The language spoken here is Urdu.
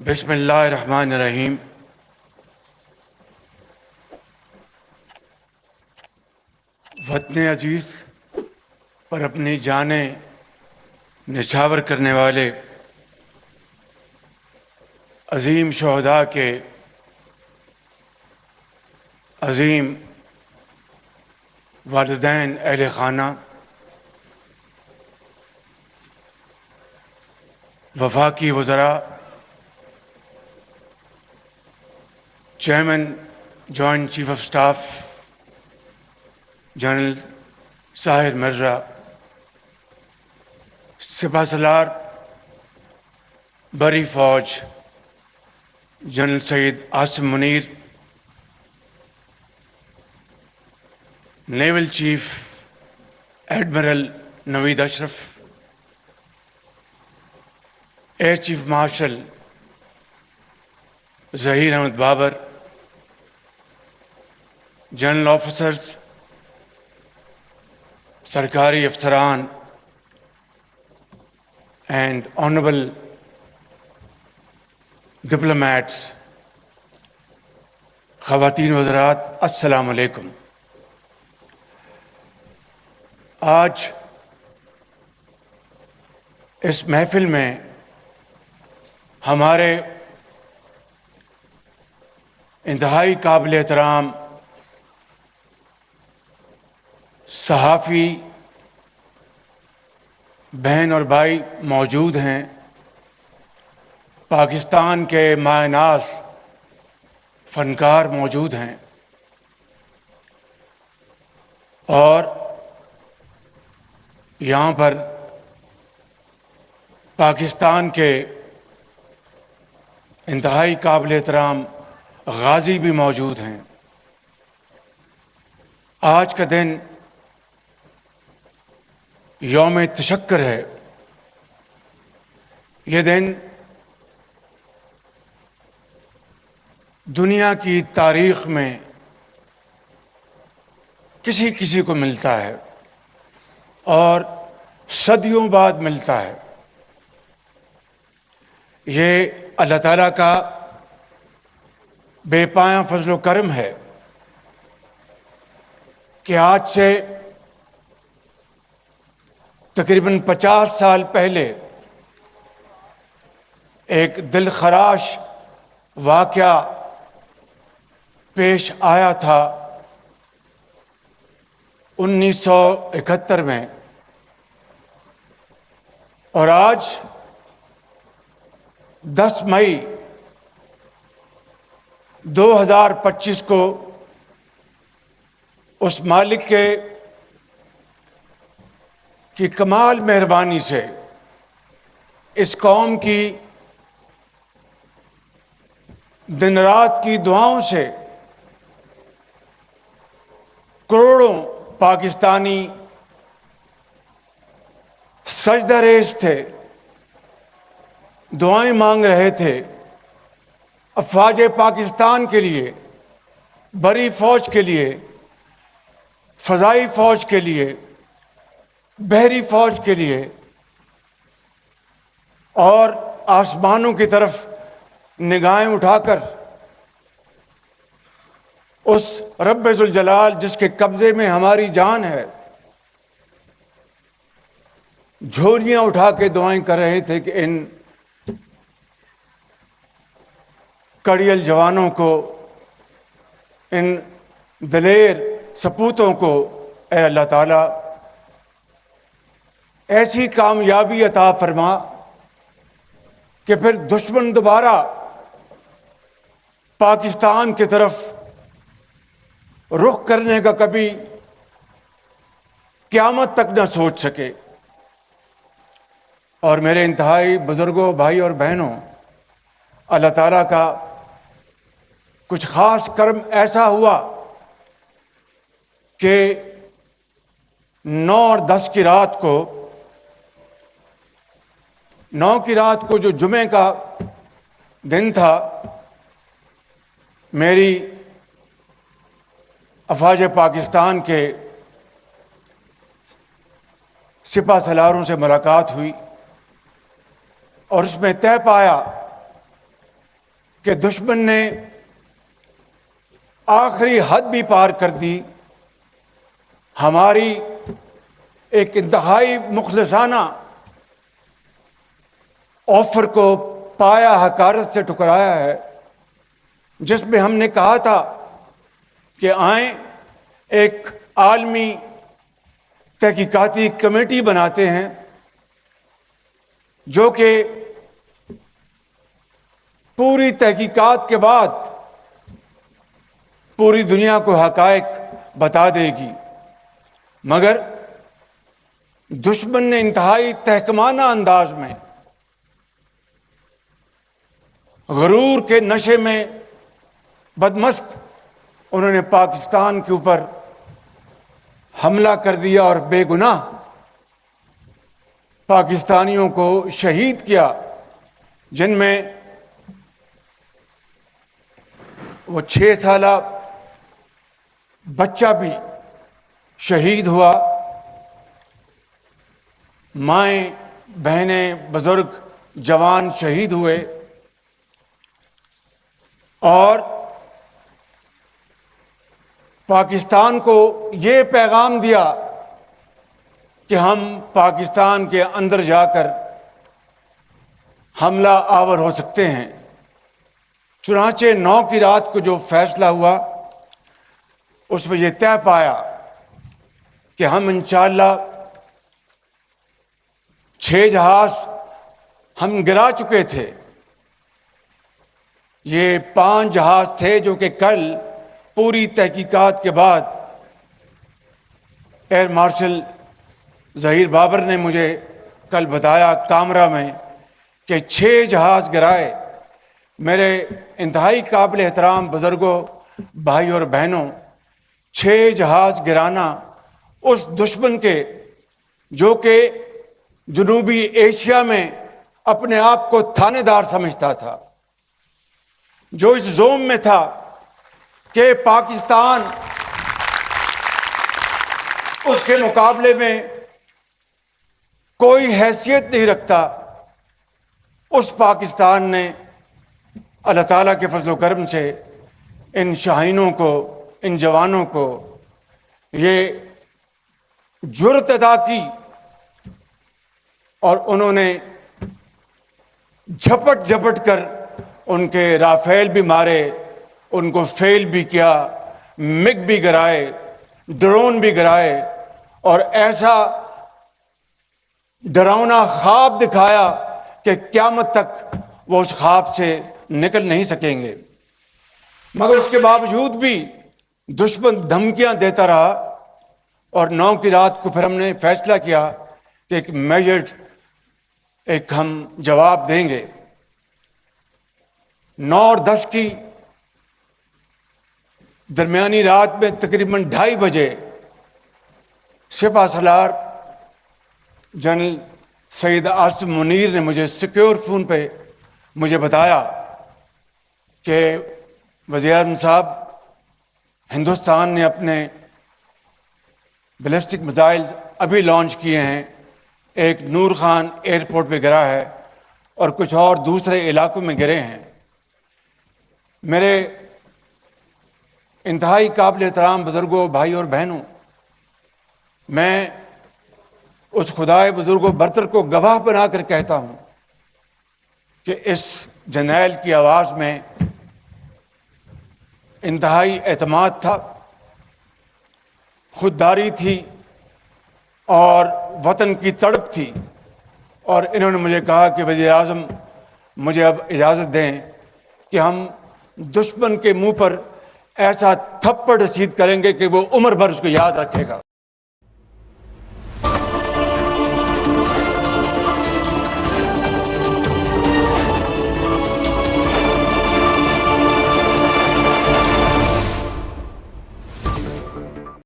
بسم اللہ الرحمن الرحیم۔ وطن عزیز پر اپنی جانیں نچھاور کرنے والے عظیم شہداء کے عظیم والدین، اہل خانہ، وفاقی وزراء، chairman joint chief of staff general Sahir Mirza, سپہ سالار بری فوج general Syed Asim Munir, naval chief admiral Naveed Ashraf, air chief marshal Zaheer Ahmed Babar, general officers, سرکاری افسران اینڈ آنریبل ڈپلومیٹس، خواتین و حضرات، السلام علیکم۔ آج اس محفل میں ہمارے انتہائی قابل احترام صحافی بہن اور بھائی موجود ہیں، پاکستان کے مایہ ناز فنکار موجود ہیں، اور یہاں پر پاکستان کے انتہائی قابل احترام غازی بھی موجود ہیں۔ آج کا دن یوم تشکر ہے۔ یہ دن دنیا کی تاریخ میں کسی کسی کو ملتا ہے اور صدیوں بعد ملتا ہے۔ یہ اللہ تعالیٰ کا بے پایاں فضل و کرم ہے کہ آج سے تقریباً 50 سال پہلے ایک دل خراش واقعہ پیش آیا تھا 1971 میں، اور آج 10 مئی 2025 کو اس مالک کی کمال مہربانی سے اس قوم کی دن رات کی دعاؤں سے کروڑوں پاکستانی سجدہ ریز تھے، دعائیں مانگ رہے تھے افواج پاکستان کے لیے، بری فوج کے لیے، فضائی فوج کے لیے، بحری فوج کے لیے، اور آسمانوں کی طرف نگاہیں اٹھا کر اس رب ذوالجلال جس کے قبضے میں ہماری جان ہے جھولیاں اٹھا کے دعائیں کر رہے تھے کہ ان کڑیل جوانوں کو، ان دلیر سپوتوں کو اے اللہ تعالیٰ ایسی کامیابی عطا فرما کہ پھر دشمن دوبارہ پاکستان کی طرف رخ کرنے کا کبھی قیامت تک نہ سوچ سکے۔ اور میرے انتہائی بزرگوں، بھائی اور بہنوں، اللہ تعالیٰ کا کچھ خاص کرم ایسا ہوا کہ 9 اور 10 کی رات کو، 9 کی رات کو جو جمعے کا دن تھا، میری افواج پاکستان کے سپہ سالاروں سے ملاقات ہوئی اور اس میں طے پایا کہ دشمن نے آخری حد بھی پار کر دی، ہماری ایک انتہائی مخلصانہ آفر کو پایا حقارت سے ٹکرایا ہے، جس میں ہم نے کہا تھا کہ آئیں ایک عالمی تحقیقاتی کمیٹی بناتے ہیں جو کہ پوری تحقیقات کے بعد پوری دنیا کو حقائق بتا دے گی، مگر دشمن نے انتہائی تحکمانہ انداز میں غرور کے نشے میں بدمست انہوں نے پاکستان کے اوپر حملہ کر دیا اور بے گناہ پاکستانیوں کو شہید کیا، جن میں وہ 6 سالہ بچہ بھی شہید ہوا، مائیں بہنیں بزرگ جوان شہید ہوئے، اور پاکستان کو یہ پیغام دیا کہ ہم پاکستان کے اندر جا کر حملہ آور ہو سکتے ہیں۔ چنانچہ 9 کی رات کو جو فیصلہ ہوا اس میں یہ طے پایا کہ ہم انشاءاللہ 6 جہاز ہم گرا چکے تھے، یہ 5 جہاز تھے جو کہ کل پوری تحقیقات کے بعد ایئر مارشل ظہیر بابر نے مجھے کل بتایا کامرہ میں کہ 6 جہاز گرائے۔ میرے انتہائی قابل احترام بزرگوں، بھائی اور بہنوں، 6 جہاز گرانا اس دشمن کے جو کہ جنوبی ایشیا میں اپنے آپ کو تھانے دار سمجھتا تھا، جو اس زوم میں تھا کہ پاکستان اس کے مقابلے میں کوئی حیثیت نہیں رکھتا، اس پاکستان نے اللہ تعالیٰ کے فضل و کرم سے ان شاہینوں کو، ان جوانوں کو یہ جرأت عطا کی، اور انہوں نے جھپٹ جھپٹ کر ان کے رافیل بھی مارے، ان کو فیل بھی کیا، مگ بھی گرائے، ڈرون بھی گرائے، اور ایسا ڈراؤنا خواب دکھایا کہ قیامت تک وہ اس خواب سے نکل نہیں سکیں گے۔ مگر اس کے باوجود بھی دشمن دھمکیاں دیتا رہا، اور 9 کی رات کو پھر ہم نے فیصلہ کیا کہ ایک میجرڈ ہم جواب دیں گے۔ 9 اور 10 کی درمیانی رات میں تقریباً 2:30 بجے سپہ سالار جنرل سید عاصم منیر نے مجھے سیکیور فون پہ مجھے بتایا کہ وزیر اعظم صاحب، ہندوستان نے اپنے بیلسٹک میزائل ابھی لانچ کیے ہیں، ایک نور خان ایئرپورٹ پہ گرا ہے اور کچھ اور دوسرے علاقوں میں گرے ہیں۔ میرے انتہائی قابل احترام بزرگوں، بھائی اور بہنوں، میں اس خدائے بزرگ و برتر کو گواہ بنا کر کہتا ہوں کہ اس جرنیل کی آواز میں انتہائی اعتماد تھا، خودداری تھی اور وطن کی تڑپ تھی، اور انہوں نے مجھے کہا کہ وزیر اعظم مجھے اب اجازت دیں کہ ہم دشمن کے منہ پر ایسا تھپڑ رسید کریں گے کہ وہ عمر بھر اس کو یاد رکھے گا۔